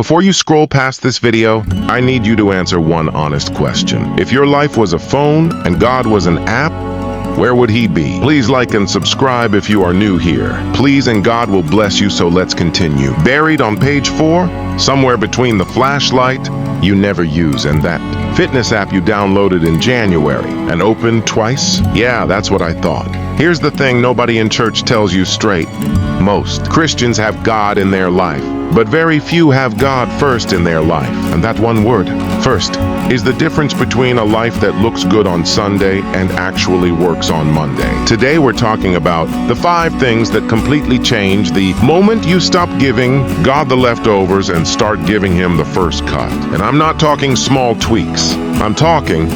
Before you scroll past this video, I need you to answer one honest question. If your life was a phone and God was an app, where would he be? Please like and subscribe if you are new here. Please, and God will bless you, so let's continue. Buried on page 4, somewhere between the flashlight you never use and that fitness app you downloaded in January and opened twice? Yeah, that's what I thought. Here's the thing nobody in church tells you straight. Most Christians have God in their life, but very few have God first in their life. And that one word, first, is the difference between a life that looks good on Sunday and actually works on Monday. Today we're talking about the 5 things that completely change the moment you stop giving God the leftovers and start giving him the first cut. And I'm not talking small tweaks. I'm talking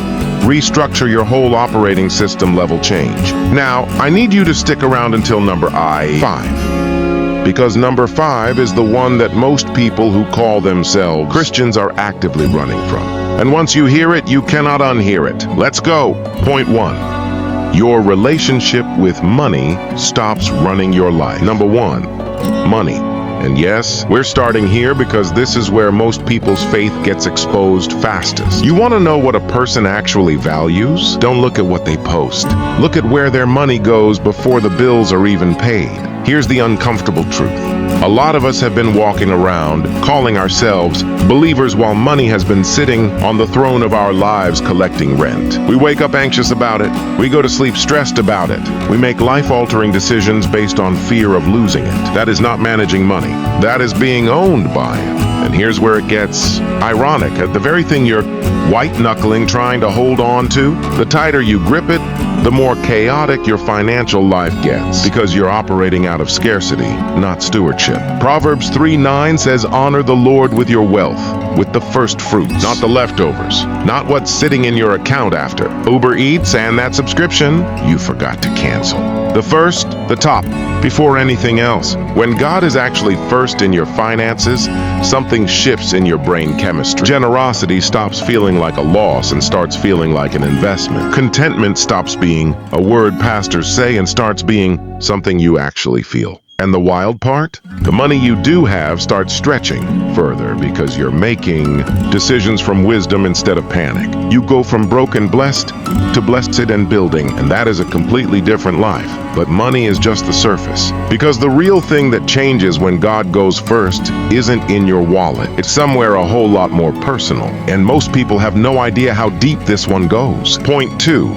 restructure your whole operating system level change. Now, I need you to stick around until number 5. Because number 5 is the one that most people who call themselves Christians are actively running from. And once you hear it, you cannot unhear it. Let's go. Point 1. Your relationship with money stops running your life. Number 1. Money. And yes, we're starting here because this is where most people's faith gets exposed fastest. You want to know what a person actually values? Don't look at what they post. Look at where their money goes before the bills are even paid. Here's the uncomfortable truth. A lot of us have been walking around calling ourselves believers while money has been sitting on the throne of our lives collecting rent. We wake up anxious about it. We go to sleep stressed about it. We make life-altering decisions based on fear of losing it. That is not managing money. That is being owned by it. And here's where it gets ironic. At the very thing you're white-knuckling trying to hold on to, the tighter you grip it, the more chaotic your financial life gets, because you're operating out of scarcity, not stewardship. Proverbs 3:9 says, honor the Lord with your wealth, with the first fruits, not the leftovers, not what's sitting in your account after Uber Eats and that subscription you forgot to cancel. The first, the top, before anything else. When God is actually first in your finances, something shifts in your brain chemistry. Generosity stops feeling like a loss and starts feeling like an investment. Contentment stops being a word pastors say and starts being something you actually feel. And the wild part? The money you do have starts stretching further because you're making decisions from wisdom instead of panic. You go from broken blessed to blessed and building, and that is a completely different life. But money is just the surface. Because the real thing that changes when God goes first isn't in your wallet. It's somewhere a whole lot more personal. And most people have no idea how deep this one goes. Point 2.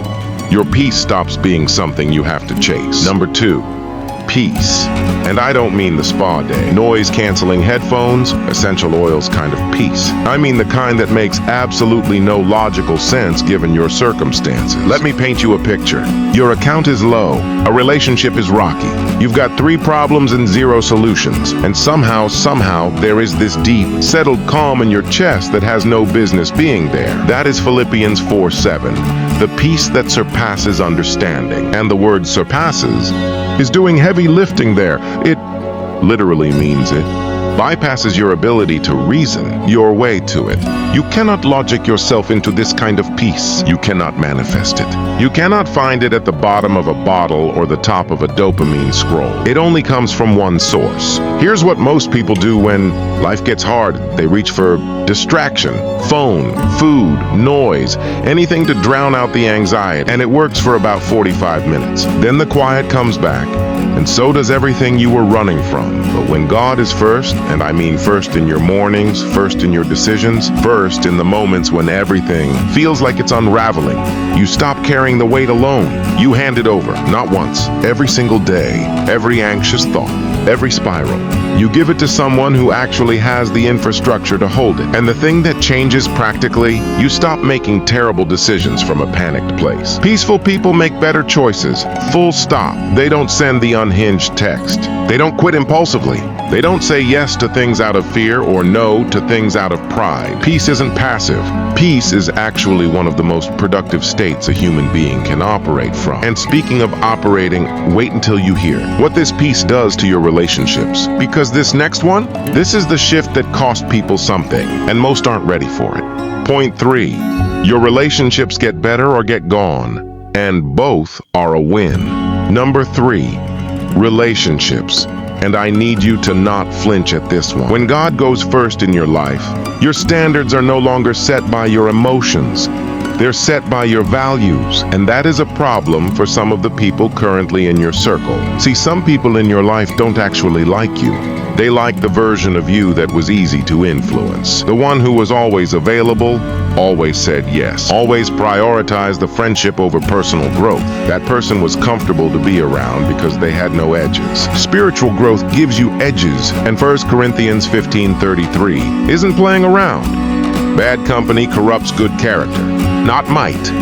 Your peace stops being something you have to chase. Number 2. Peace. And I don't mean the spa day, noise-canceling headphones, essential oils kind of peace. I mean the kind that makes absolutely no logical sense given your circumstances. Let me paint you a picture. Your account is low, a relationship is rocky, you've got 3 problems and 0 solutions, and somehow there is this deep, settled calm in your chest that has no business being there. That is Philippians 4:7, the peace that surpasses understanding. And the word surpasses is doing heavy lifting there. It literally means it bypasses your ability to reason your way to it. You cannot logic yourself into this kind of peace. You cannot manifest it. You cannot find it at the bottom of a bottle or the top of a dopamine scroll. It only comes from one source. Here's what most people do when life gets hard. They reach for distraction, phone, food, noise, anything to drown out the anxiety. And it works for about 45 minutes. Then the quiet comes back, and so does everything you were running from. But when God is first, and I mean first in your mornings, first in your decisions, first in the moments when everything feels like it's unraveling, you stop carrying the weight alone. You hand it over, not once, every single day, every anxious thought, every spiral. You give it to someone who actually has the infrastructure to hold it. And the thing that changes practically, you stop making terrible decisions from a panicked place. Peaceful people make better choices. Full stop. They don't send the unhinged text. They don't quit impulsively. They don't say yes to things out of fear or no to things out of pride. Peace isn't passive. Peace is actually one of the most productive states a human being can operate from. And speaking of operating, wait until you hear what this peace does to your relationships. Because this next one, this is the shift that cost people something, and most aren't ready for it. Point 3. Your relationships get better or get gone, and both are a win. Number 3. Relationships. And I need you to not flinch at this one. When God goes first in your life, your standards are no longer set by your emotions. They're set by your values, and that is a problem for some of the people currently in your circle. See, some people in your life don't actually like you. They like the version of you that was easy to influence. The one who was always available, always said yes, always prioritized the friendship over personal growth. That person was comfortable to be around because they had no edges. Spiritual growth gives you edges, and 1 Corinthians 15:33 isn't playing around. Bad company corrupts good character. Not might,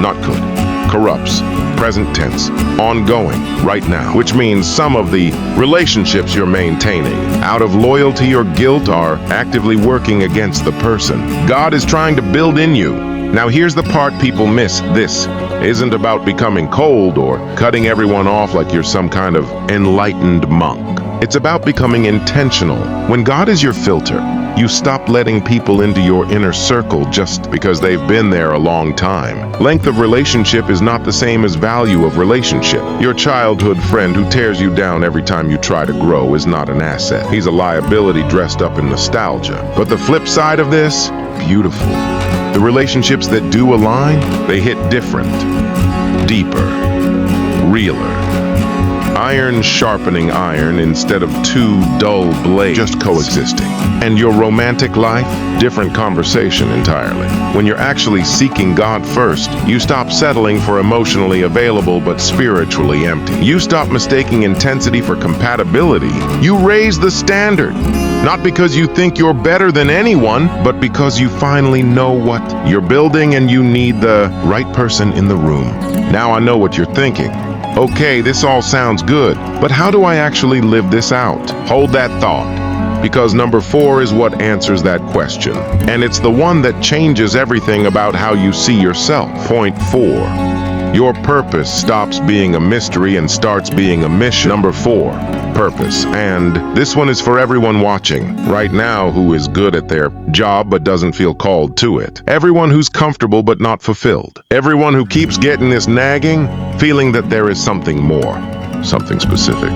not could. Corrupts. Present tense. Ongoing. Right now. Which means some of the relationships you're maintaining, out of loyalty or guilt, are actively working against the person God is trying to build in you. Now here's the part people miss. This isn't about becoming cold or cutting everyone off like you're some kind of enlightened monk. It's about becoming intentional. When God is your filter, you stop letting people into your inner circle just because they've been there a long time. Length of relationship is not the same as value of relationship. Your childhood friend who tears you down every time you try to grow is not an asset. He's a liability dressed up in nostalgia. But the flip side of this, beautiful. The relationships that do align, they hit different, deeper, realer. Iron sharpening iron instead of two dull blades just coexisting. And your romantic life? Different conversation entirely. When you're actually seeking God first, you stop settling for emotionally available but spiritually empty. You stop mistaking intensity for compatibility. You raise the standard. Not because you think you're better than anyone, but because you finally know what you're building and you need the right person in the room. Now I know what you're thinking. Okay, this all sounds good, but how do I actually live this out? Hold that thought, because number 4 is what answers that question. And it's the one that changes everything about how you see yourself. Point 4. Your purpose stops being a mystery and starts being a mission. Number 4. Purpose. And this one is for everyone watching right now who is good at their job but doesn't feel called to it. Everyone who's comfortable but not fulfilled. Everyone who keeps getting this nagging feeling that there is something more, something specific,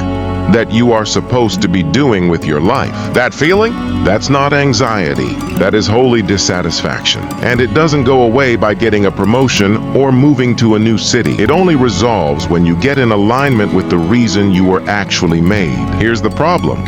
that you are supposed to be doing with your life. That feeling? That's not anxiety. That is holy dissatisfaction. And it doesn't go away by getting a promotion or moving to a new city. It only resolves when you get in alignment with the reason you were actually made. Here's the problem.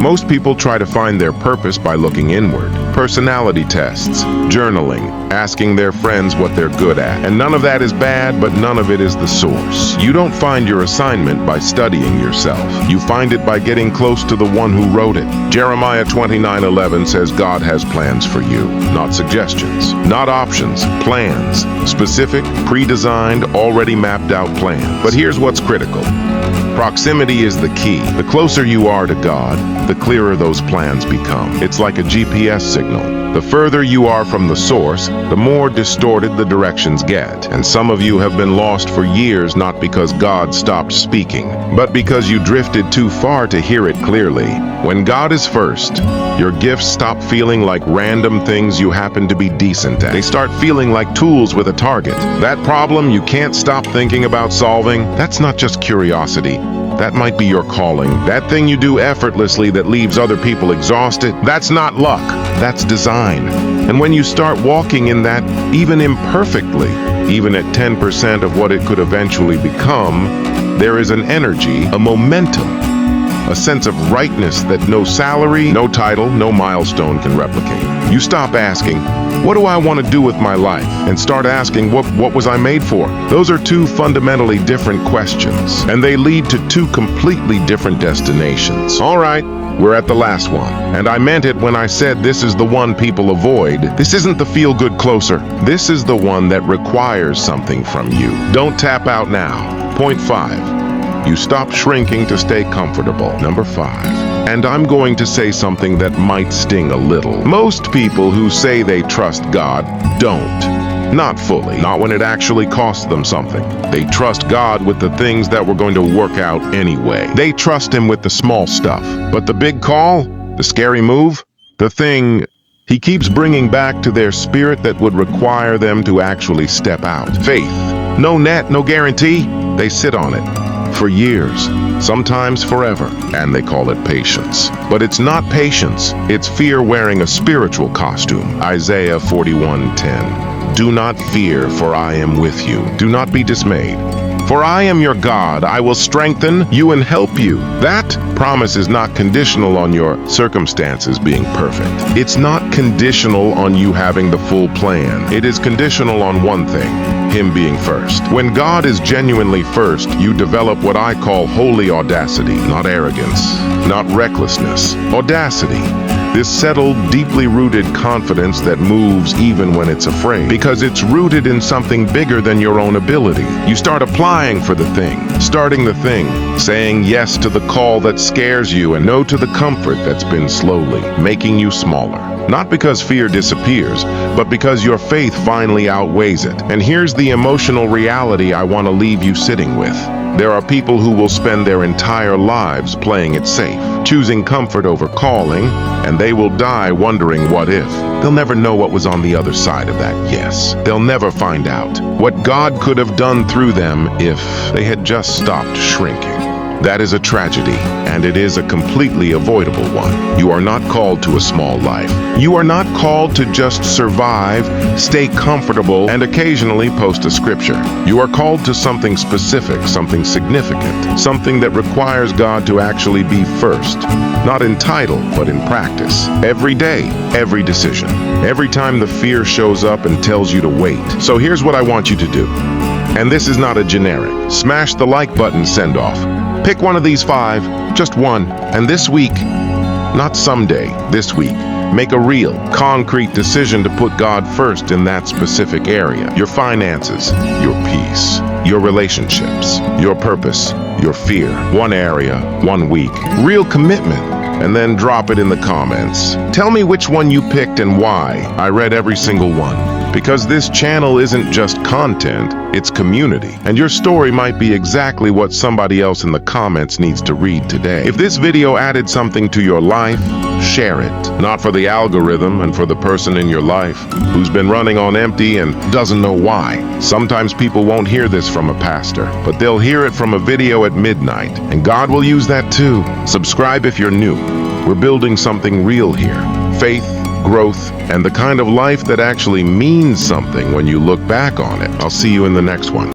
Most people try to find their purpose by looking inward. Personality tests, journaling, asking their friends what they're good at. And none of that is bad, but none of it is the source. You don't find your assignment by studying yourself. You find it by getting close to the one who wrote it. Jeremiah 29:11 says God has plans for you, not suggestions, not options, plans. Specific, pre-designed, already mapped out plans. But here's what's critical. Proximity is the key. The closer you are to God, the clearer those plans become. It's like a GPS signal. The further you are from the source, the more distorted the directions get. And some of you have been lost for years not because God stopped speaking, but because you drifted too far to hear it clearly. When God is first, your gifts stop feeling like random things you happen to be decent at. They start feeling like tools with a target. That problem you can't stop thinking about solving, that's not just curiosity. That might be your calling. That thing you do effortlessly that leaves other people exhausted, that's not luck, that's design. And when you start walking in that, even imperfectly, even at 10% of what it could eventually become, there is an energy, a momentum, a sense of rightness that no salary, no title, no milestone can replicate. You stop asking, what do I want to do with my life? And start asking, what was I made for? Those are two fundamentally different questions, and they lead to two completely different destinations. All right, we're at the last one. And I meant it when I said this is the one people avoid. This isn't the feel-good closer. This is the one that requires something from you. Don't tap out now. Point 5. You stop shrinking to stay comfortable. Number 5. And I'm going to say something that might sting a little. Most people who say they trust God don't. Not fully. Not when it actually costs them something. They trust God with the things that were going to work out anyway. They trust Him with the small stuff. But the big call, the scary move, the thing He keeps bringing back to their spirit that would require them to actually step out. Faith. No net, no guarantee. They sit on it. for years, sometimes forever, and they call it patience. But it's not patience, it's fear wearing a spiritual costume. Isaiah 41:10. Do not fear, for I am with you. Do not be dismayed. For I am your God, I will strengthen you and help you. That promise is not conditional on your circumstances being perfect. It's not conditional on you having the full plan. It is conditional on one thing: Him being first. When God is genuinely first, you develop what I call holy audacity, not arrogance, not recklessness. Audacity. This settled, deeply rooted confidence that moves even when it's afraid, because it's rooted in something bigger than your own ability. You start applying for the thing, starting the thing, saying yes to the call that scares you and no to the comfort that's been slowly making you smaller. Not because fear disappears, but because your faith finally outweighs it. And here's the emotional reality I want to leave you sitting with. There are people who will spend their entire lives playing it safe, choosing comfort over calling, and they will die wondering what if. They'll never know what was on the other side of that yes. They'll never find out what God could have done through them if they had just stopped shrinking. That is a tragedy, and it is a completely avoidable one. You are not called to a small life. You are not called to just survive, stay comfortable, and occasionally post a scripture. You are called to something specific, something significant, something that requires God to actually be first. Not in title, but in practice. Every day, every decision. Every time the fear shows up and tells you to wait. So here's what I want you to do. And this is not a generic. Smash the like button send off. Pick one of these 5, just one, and this week, not someday, this week, make a real, concrete decision to put God first in that specific area. Your finances, your peace, your relationships, your purpose, your fear. One area, 1 week. Real commitment. And then drop it in the comments. Tell me which one you picked and why. I read every single one. Because this channel isn't just content, it's community. And your story might be exactly what somebody else in the comments needs to read today. If this video added something to your life, share it. Not for the algorithm and for the person in your life who's been running on empty and doesn't know why. Sometimes people won't hear this from a pastor, but they'll hear it from a video at midnight. And God will use that too. Subscribe if you're new. We're building something real here. Faith, growth, and the kind of life that actually means something when you look back on it. I'll see you in the next one.